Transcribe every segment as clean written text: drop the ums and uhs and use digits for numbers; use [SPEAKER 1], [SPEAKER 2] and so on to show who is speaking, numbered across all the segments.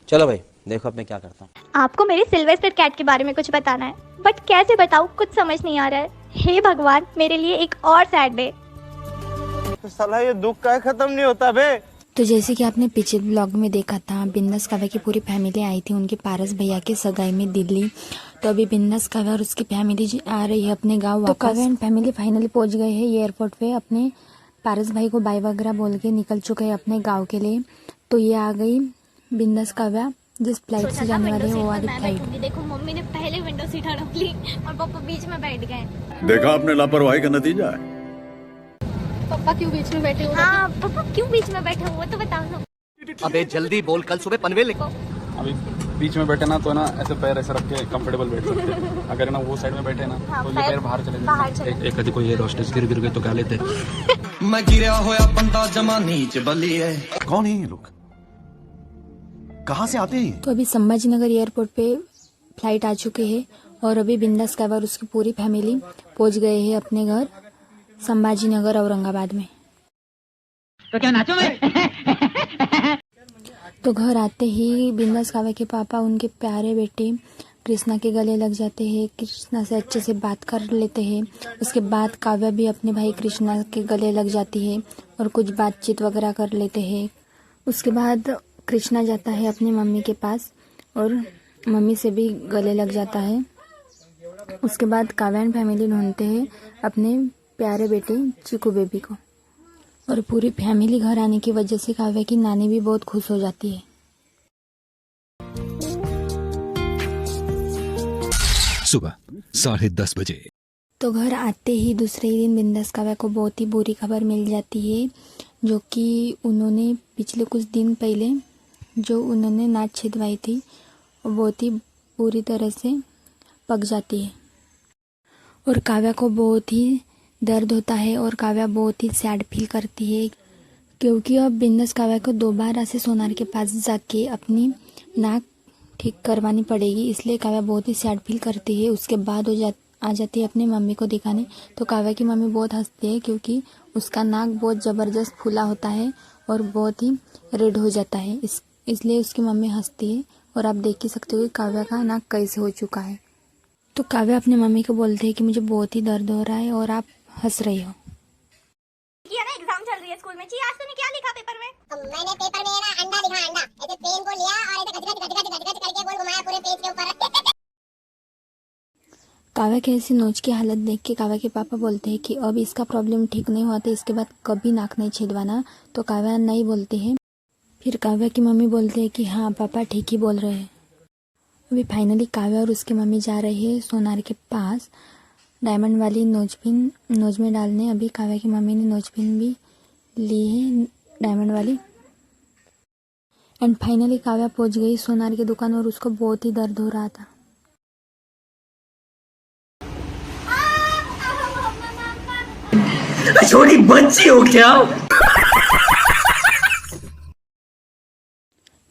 [SPEAKER 1] चलो भाई देखो अब मैं क्या करता हूँ।
[SPEAKER 2] आपको मेरे सिल्वेस्टर कैट के बारे में कुछ बताना है, बट कैसे बताऊँ कुछ समझ नहीं आ रहा है। हे भगवान, मेरे लिए एक और सैड डे।
[SPEAKER 3] तो साला ये दुख का खत्म नहीं होता बे।
[SPEAKER 4] तो जैसे कि आपने पिछले ब्लॉग में देखा था, बिंदास काव्या की पूरी फैमिली आई थी उनके पारस भैया के सगाई में दिल्ली। तो अभी बिंदास काव्या और उसकी फैमिली आ रही है अपने गांव वापस। तो काव्या एंड फैमिली फाइनली पहुंच गए हैं एयरपोर्ट पे। अपने पारस भाई को बाय वगैरह बोल के निकल चुके हैं अपने गाँव के लिए। तो ये आ गई बिंदास काव्या जिस फ्लाइट से जाने वाली है वो वाली फ्लाइट।
[SPEAKER 2] देखो मम्मी ने पहले विंडो सीट हड़प ली और पापा बीच में बैठ गए।
[SPEAKER 5] देखा आपने लापरवाही का नतीजा है।
[SPEAKER 2] पापा क्यों बीच में बैठे हुए? हाँ पापा क्यों बीच में बैठे हुए तो बताओ ना।
[SPEAKER 1] अबे जल्दी बोल, कल सुबह पनवेल लिखो।
[SPEAKER 6] अभी बीच में बैठे ना तो ना ऐसे पैर ऐसे रख के कंफर्टेबल बैठ सकते हैं। अगर ना वो साइड में बैठे ना तो ये पैर बाहर चले जाते। एक कभी कोई एयर होस्टेस गिर गए तो क्या लेते।
[SPEAKER 7] मैं गिरा होया बंदा जमा नीच बली है।
[SPEAKER 5] कौन है ये लोग, कहाँ से आते हैं?
[SPEAKER 4] तो अभी संभाजीनगर एयरपोर्ट पे फ्लाइट आ चुके हैं और अभी बिंदास काव्या और उसकी पूरी फैमिली पहुंच गए हैं अपने घर संभाजीनगर औरंगाबाद में।
[SPEAKER 8] तो क्या नाचो मैं?
[SPEAKER 4] तो घर आते ही बिंदास काव्या के पापा उनके प्यारे बेटे कृष्णा के गले लग जाते हैं। कृष्णा से अच्छे से बात कर लेते हैं। उसके बाद काव्या भी अपने भाई कृष्णा के गले लग जाती है और कुछ बातचीत वगैरह कर लेते हैं। उसके बाद कृष्णा जाता है अपनी मम्मी के पास और मम्मी से भी गले लग जाता है। उसके बाद काव्या एंड फैमिली ढूंढते हैं अपने प्यारे बेटे चीकू बेबी को। और पूरी फैमिली घर आने की वजह से काव्या की नानी भी बहुत खुश हो जाती है।
[SPEAKER 9] सुबह 10:30 बजे।
[SPEAKER 4] तो घर आते ही दूसरे ही दिन बिंदास काव्या को बहुत ही बुरी खबर मिल जाती है, जो कि उन्होंने पिछले कुछ दिन पहले जो उन्होंने नाच छिदवाई थी वो बहुत ही बुरी तरह से पक जाती है। और काव्या को बहुत ही दर्द होता है और काव्या बहुत ही सैड फील करती है, क्योंकि अब बिंदास काव्या को दोबारा से सोनार के पास जाके अपनी नाक ठीक करवानी पड़ेगी, इसलिए काव्या बहुत ही सैड फील करती है। उसके बाद आ जाती है अपनी मम्मी को दिखाने। तो काव्या की मम्मी बहुत हंसती है क्योंकि उसका नाक बहुत ज़बरदस्त फूला होता है और बहुत ही रेड हो जाता है, इसलिए उसकी मम्मी हंसती है। और आप देख ही सकते हो कि काव्या का नाक कैसे हो चुका है। तो काव्या अपनी मम्मी को बोलते हैं कि मुझे बहुत ही दर्द हो रहा है और आप हंस रही हो।
[SPEAKER 2] किया ना, एग्जाम चल रही है स्कूल में। जी आज तूने क्या लिखा पेपर में?
[SPEAKER 10] मैंने पेपर में ना अंडा लिखा, अंडा। ऐसे पेन को लिया और ऐसे गजगज गजगज गजगज करके गोल घुमाया पूरे पेज के ऊपर।
[SPEAKER 4] काव्या के ऐसी नोच की हालत देख के काव्या के पापा बोलते हैं कि अब इसका प्रॉब्लम ठीक नहीं हुआ तो इसके बाद कभी नाक नहीं छिदवाना। तो काव्या नहीं बोलती है। फिर काव्या की मम्मी बोलते हैं कि हाँ पापा ठीक ही बोल रहे हैं। अभी फाइनली काव्या और उसकी मम्मी जा रही है सोनार के पास डायमंड वाली नोज में डालने। अभी काव्या की मम्मी ने नोजपिन भी ली है डायमंड वाली। एंड फाइनली काव्या पहुंच गई सोनार की दुकान और उसको बहुत ही दर्द हो रहा था।
[SPEAKER 8] छोटी बच्ची हो क्या?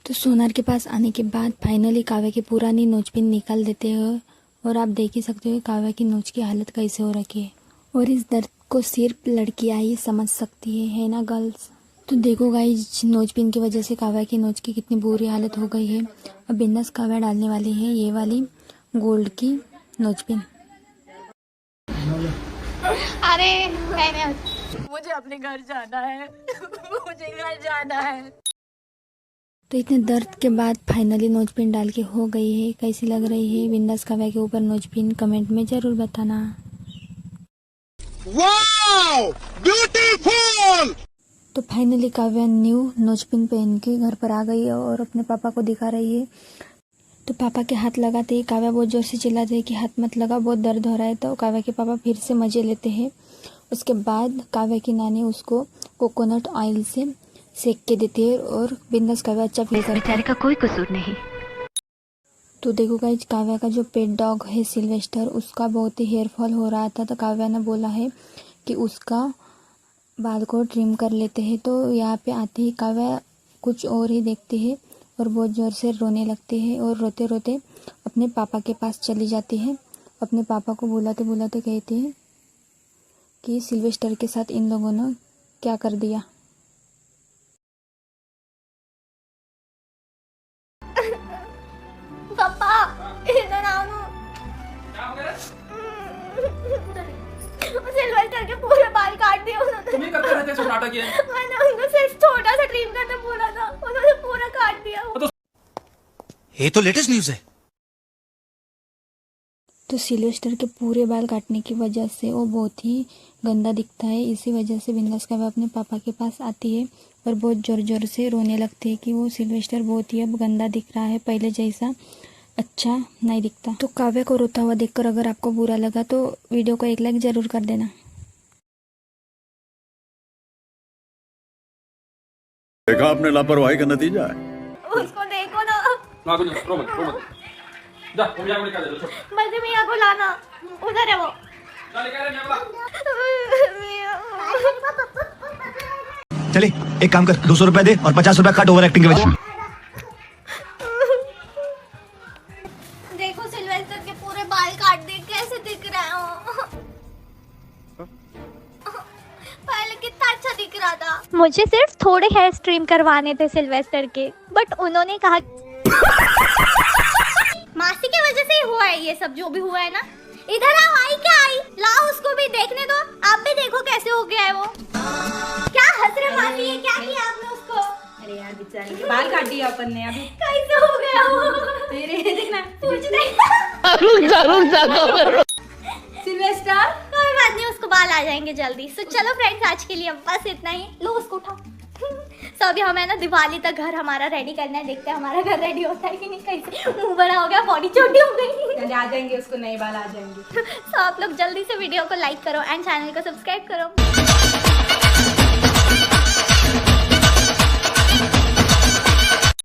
[SPEAKER 4] तो सोनार के पास आने के बाद फाइनली काव्या की पुरानी नोजपिन निकाल देते हैं और आप देख ही सकते हो काव्या की नोज की हालत कैसे हो रखी है। और इस दर्द को सिर्फ लड़कियां ही समझ सकती है ना गर्ल्स। तो देखो गाइस, नोजपिन की वजह से काव्या की नोज की कितनी बुरी हालत हो गई है। अब बिंदास काव्या डालने वाली है ये वाली गोल्ड की नोजपिन।
[SPEAKER 2] अरे मुझे अपने घर जाना है। मुझे घर जाना है।
[SPEAKER 4] तो इतने दर्द के बाद फाइनली नोजपिन डाल के हो गई है। कैसी लग रही है बिंदास काव्या के ऊपर नोजपिन, कमेंट में जरूर बताना।
[SPEAKER 3] Wow beautiful.
[SPEAKER 4] तो फाइनली काव्या न्यू नोजपिन पहन के घर पर आ गई है और अपने पापा को दिखा रही है। तो पापा के हाथ लगाते ही काव्या बहुत जोर से चिल्लाती है कि हाथ मत लगा, बहुत दर्द हो रहा है। तो काव्या के पापा फिर से मजे लेते हैं। उसके बाद काव्या की नानी उसको कोकोनट ऑयल से सेक के देती है और बिंदास काव्या अच्छा फील करती है।
[SPEAKER 11] का कोई कसूर नहीं।
[SPEAKER 4] तो देखो गाइस, काव्या का जो पेट डॉग है सिल्वेस्टर, उसका बहुत ही हेयर फॉल हो रहा था। तो काव्या ने बोला है कि उसका बाल को ट्रिम कर लेते हैं। तो यहाँ पे आते ही काव्या कुछ और ही देखती है और बहुत ज़ोर से रोने लगती है और रोते रोते अपने पापा के पास चली जाती है। अपने पापा को बुलाते बुलाते कहती है कि सिल्वेस्टर के साथ इन लोगों ने क्या कर दिया।
[SPEAKER 2] पापा इधर आओ ना। सिल्वेस्टर के पूरे बाल काट दिए उन्होंने।
[SPEAKER 6] तुम ही करते रहते सब नाटक ये।
[SPEAKER 2] मैंने उनको सिर्फ छोटा सा ट्रिम करने बोला था, उन्होंने पूरा काट दिया।
[SPEAKER 5] ये तो लेटेस्ट न्यूज़ है।
[SPEAKER 4] तो सिल्वेस्टर के पूरे बाल काटने की वजह से वो बहुत ही गंदा दिखता है। इसी वजह से बिंदास काव्या अपने पापा के पास आती है और बहुत ज़ोर ज़ोर से रोने लगती है कि वो सिल्वेस्टर बहुत ही अब गंदा दिख रहा है, पहले जैसा अच्छा नहीं दिखता। तो काव्या को रोता हुआ देखकर अगर आपको बुरा लगा तो वीडियो को 1 लाइक ज़रूर कर देना।
[SPEAKER 5] देखा आपने लापरवाही का नतीजा है।
[SPEAKER 2] उसको देखो ना।
[SPEAKER 6] ना कुछ रो मत जा, तुम यहाँ निकाल दे।
[SPEAKER 2] मुझे मियाँ को लाना, उधर है वो।
[SPEAKER 8] चले एक काम कर, 200 रुपए दे और 50 रुपए काट ओवर एक्टिंग के वजह।
[SPEAKER 2] देखो सिल्वेस्टर के पूरे बाल काट दिए, कैसे दिख रहा है वो। पहले कितना अच्छा दिख रहा था। मुझे सिर्फ थोड़े हेयर स्ट्रीम करवाने थे सिल्वेस्टर के, बट उन्होंने कहा मासी की वजह से ही हुआ है ये सब जो भी हुआ है ना। इधर आओ, आई क्या आई, लाओ उसको भी देखने दो, आप भी देखो कैसे हो गया है वो। क्या हंस रहे मासी, ये क्या किया आपने उसको?
[SPEAKER 11] अरे यार बेचारी के बाल काट दिया अपन ने अभी।
[SPEAKER 2] कैसे हो गया वो?
[SPEAKER 11] तेरे देखना
[SPEAKER 2] पूछ दे।
[SPEAKER 11] सिल्वेस्टर,
[SPEAKER 2] कोई बात नहीं, उसको बाल आ जाएंगे जल्दी। सो चलो फ्रेंड्स, आज के लिए बस इतना ही। लो उसको उठाओ। सो अभी हमें ना दिवाली तक घर हमारा रेडी करना है, देखते हैं हमारा घर रेडी होता है कि नहीं। कैसे मुंह बड़ा हो गया, बॉडी छोटी हो गई।
[SPEAKER 11] आ जाएंगे, उसको नए बाल आ जाएंगे।
[SPEAKER 2] सो आप लोग जल्दी से वीडियो को लाइक करो एंड चैनल को सब्सक्राइब करो।